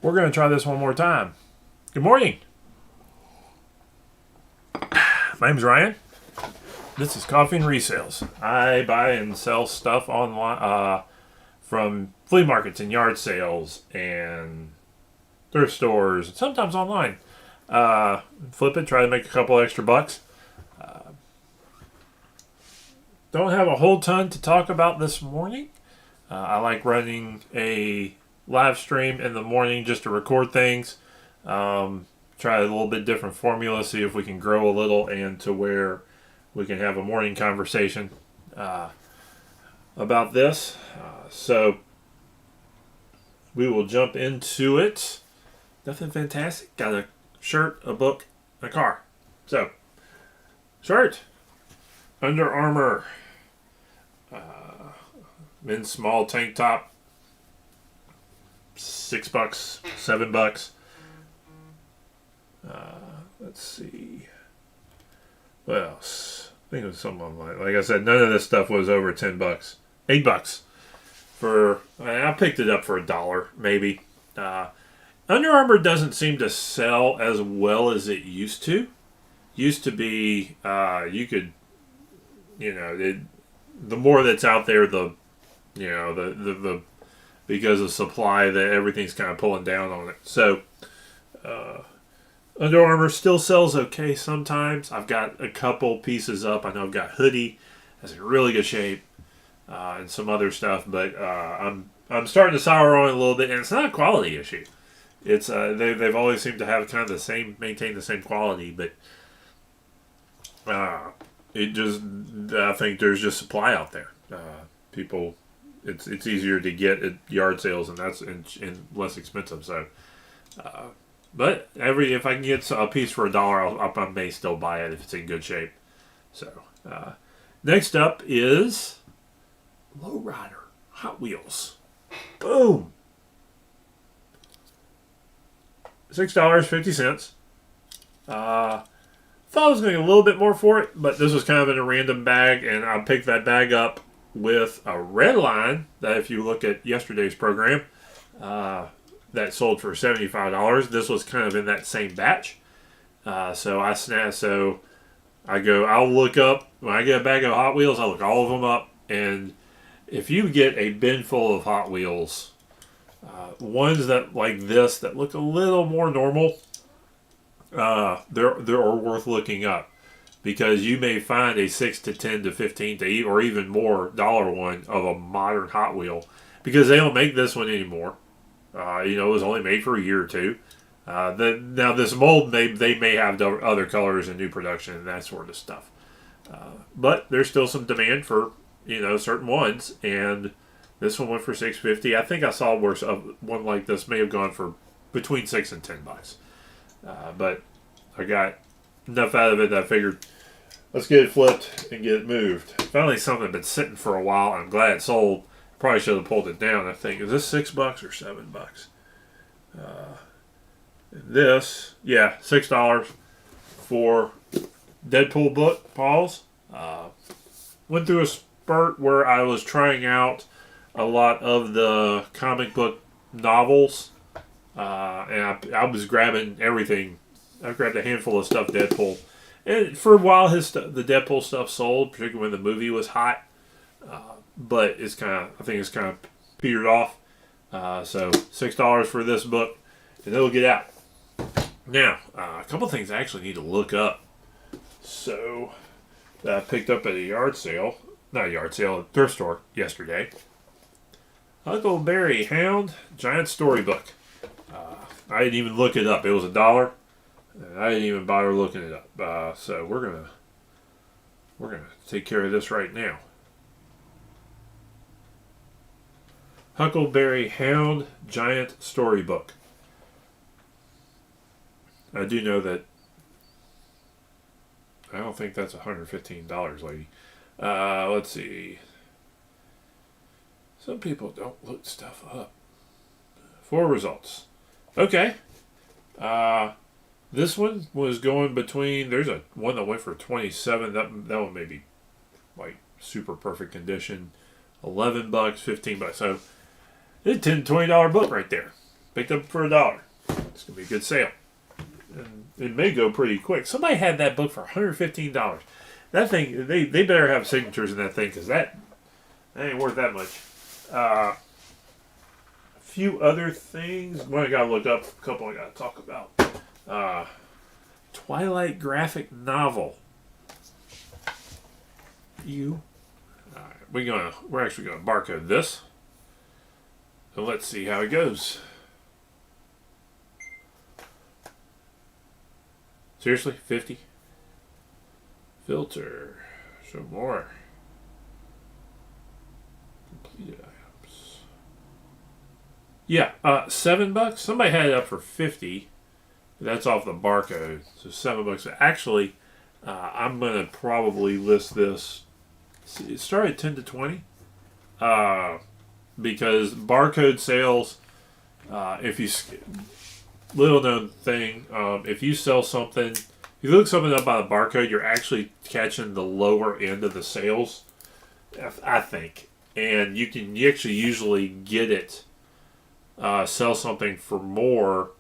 We're going to try this one more time. Good morning. My name's Ryan. This is Coffee and Resales. I buy and sell stuff online from flea markets and yard sales and thrift stores, and sometimes online. Flip it, try to make a couple extra bucks. Don't have a whole ton to talk about this morning. I like running a live stream in the morning just to record things. Try a little bit different formula, see if we can grow a little and to where we can have a morning conversation about this. So we will jump into it. Nothing fantastic. Got a shirt, a book, a car. So, shirt. Under Armour. Men's small tank top. $6, $7. Let's see. What else? I think it was something online. Like I said, none of this stuff was over $10. $8 I picked it up for $1, maybe. Under Armour doesn't seem to sell as well as it used to. Used to be, you could, the more that's out there, the because of supply, that everything's kind of pulling down on it. So, Under Armour still sells okay sometimes. I've got a couple pieces up. I know I've got hoodie that's in really good shape, and some other stuff, but I'm starting to sour on it a little bit, and it's not a quality issue. It's they've always seemed to have kind of maintain the same quality, but it just, I think there's just supply out there. People, it's easier to get at yard sales, and that's and less expensive. So, but if I can get a piece for $1, I may still buy it if it's in good shape. So, next up is Low Rider Hot Wheels. Boom. $6.50. Thought I was going to get a little bit more for it, but this was kind of in a random bag, and I picked that bag up with a red line that, if you look at yesterday's program, that sold for $75. This was kind of in that same batch. So I'll look up, when I get a bag of Hot Wheels, I'll look all of them up, and if you get a bin full of Hot Wheels, ones that like this that look a little more normal, they're worth looking up, because you may find a $6 to $10 to $15 or even more dollar one of a modern Hot Wheel, because they don't make this one anymore. It was only made for a year or two. Now this mold, they may have other colors and new production and that sort of stuff, but there's still some demand for certain ones, and this one went for $6.50. I think I saw worse of one like this may have gone for between $6 and $10. But I got enough out of it that I figured, let's get it flipped and get it moved. Finally, something had been sitting for a while. I'm glad it sold. Probably should have pulled it down. I think, is this $6 or $7? This, yeah, $6 for Deadpool book. Pause. Went through a spurt where I was trying out a lot of the comic book novels, and I was grabbing everything. I grabbed a handful of stuff Deadpool, and for a while the Deadpool stuff sold, particularly when the movie was hot. But I think it's kind of petered off. So $6 for this book, and it'll get out. Now, a couple things I actually need to look up. So that I picked up at a thrift store yesterday. Huckleberry Hound Giant Storybook. I didn't even look it up. It was $1. And I didn't even bother looking it up. So we're gonna take care of this right now. Huckleberry Hound Giant Storybook. I do know that. I don't think that's $115, lady. Let's see. Some people don't look stuff up. 4 results. Okay. This one was going between. There's a one that went for $27. That one may be like super perfect condition. $11, $15. So it's a $10, $20 book right there. Picked up for $1. It's gonna be a good sale. And it may go pretty quick. Somebody had that book for $115. That thing, they better have signatures in that thing because that ain't worth that much. A few other things. One I gotta look up. A couple I gotta talk about. Twilight graphic novel. We're actually gonna barcode this. So let's see how it goes. Seriously, 50. Filter. Show more. Completed items. Yeah, $7. Somebody had it up for 50. That's off the barcode. So $7. Actually, I'm gonna probably list this. It started at 10 to 20. Because barcode sales, if you little known thing, if you sell something, if you look something up by the barcode, you're actually catching the lower end of the sales, I think. And you actually usually get it, sell something for more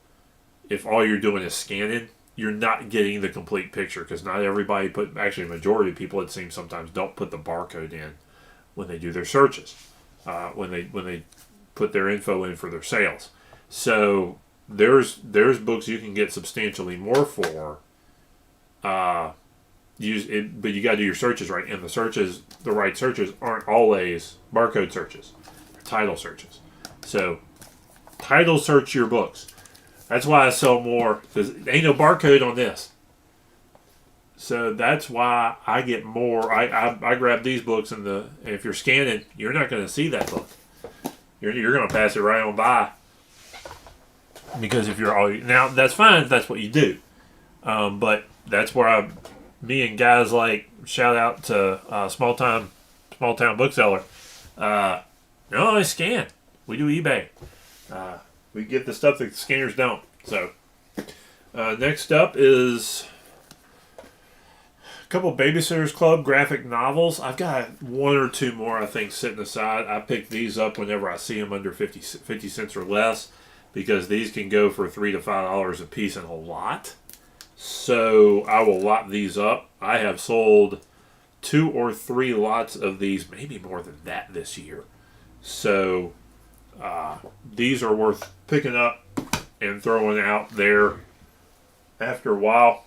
if all you're doing is scanning. You're not getting the complete picture because not everybody actually a majority of people, it seems, sometimes don't put the barcode in when they do their searches, when they put their info in for their sales. So there's books you can get substantially more for. But you got to do your searches right, and the right searches aren't always barcode searches, they're title searches. So title search your books. That's why I sell more, because there ain't no barcode on this. So that's why I get more. I grab these books, and if you're scanning, you're not going to see that book. You're going to pass it right on by. Because if you're now, that's fine if that's what you do. But that's where me and guys like, shout out to small town bookseller. No, I scan. We do eBay. We get the stuff that the scanners don't. So next up is a couple Babysitters Club graphic novels. I've got one or two more, I think, sitting aside. I pick these up whenever I see them under 50 cents or less, because these can go for $3 to $5 a piece in a lot. So I will lot these up. I have sold 2 or 3 lots of these, maybe more than that this year. So these are worth picking up and throwing out there after a while.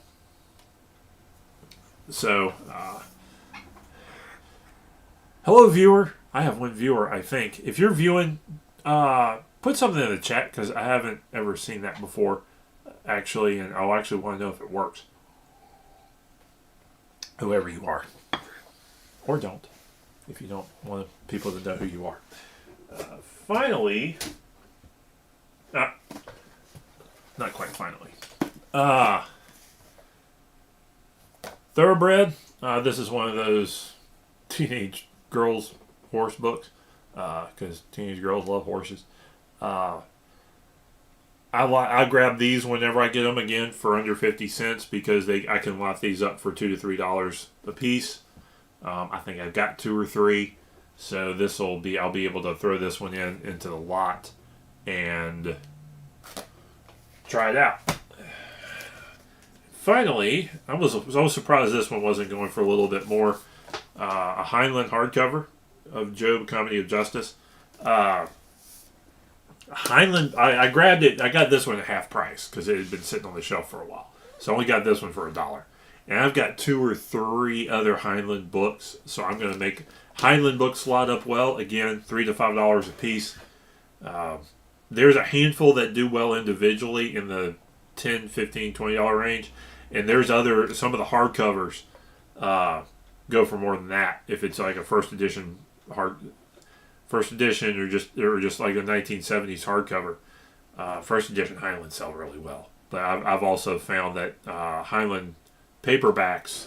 So, hello viewer. I have one viewer, I think. If you're viewing, put something in the chat, because I haven't ever seen that before, actually, and I'll actually want to know if it works. Whoever you are. Or don't, if you don't want people to know who you are. Finally, not quite finally. Thoroughbred. This is one of those teenage girls' horse books, because teenage girls love horses. I grab these whenever I get them, again for under 50 cents, because I can lot these up for $2 to $3 a piece. I think I've got 2 or 3. So I'll be able to throw this one into the lot and try it out. Finally, I was surprised this one wasn't going for a little bit more. A Heinlein hardcover of Job, Comedy of Justice. Heinlein, I grabbed it. I got this one at half price because it had been sitting on the shelf for a while. So I only got this one for $1. And I've got 2 or 3 other Heinlein books. So I'm going to make Heinlein books slot up well. Again, $3 to $5 a piece. There's a handful that do well individually in the $10, $15, $20 range. And there's some of the hardcovers go for more than that. If it's like a first edition or just like a 1970s hardcover. First edition Heinlein sell really well. But I've also found that Heinlein paperbacks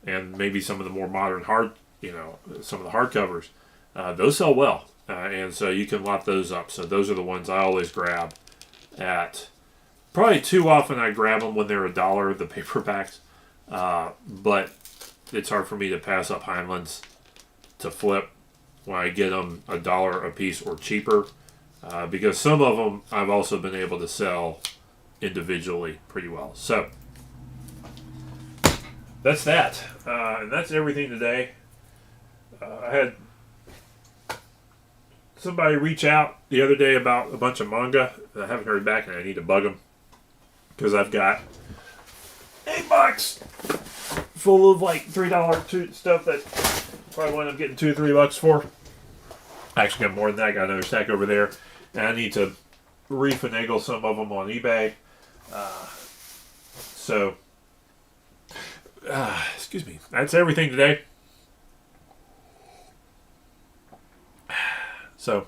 and maybe some of the more modern some of the hardcovers, those sell well. And so you can lot those up. So those are the ones I always grab at. Probably too often I grab them when they're $1, the paperbacks. But it's hard for me to pass up Heinleins to flip when I get them $1 a piece or cheaper. because some of them I've also been able to sell individually pretty well. So that's that. And that's everything today. I had somebody reach out the other day about a bunch of manga. I haven't heard back, and I need to bug them because I've got $8 full of like $3 stuff that probably wind up getting $2 or $3 for. I actually got more than that. I got another stack over there, and I need to refinagle some of them on eBay. Excuse me. That's everything today. So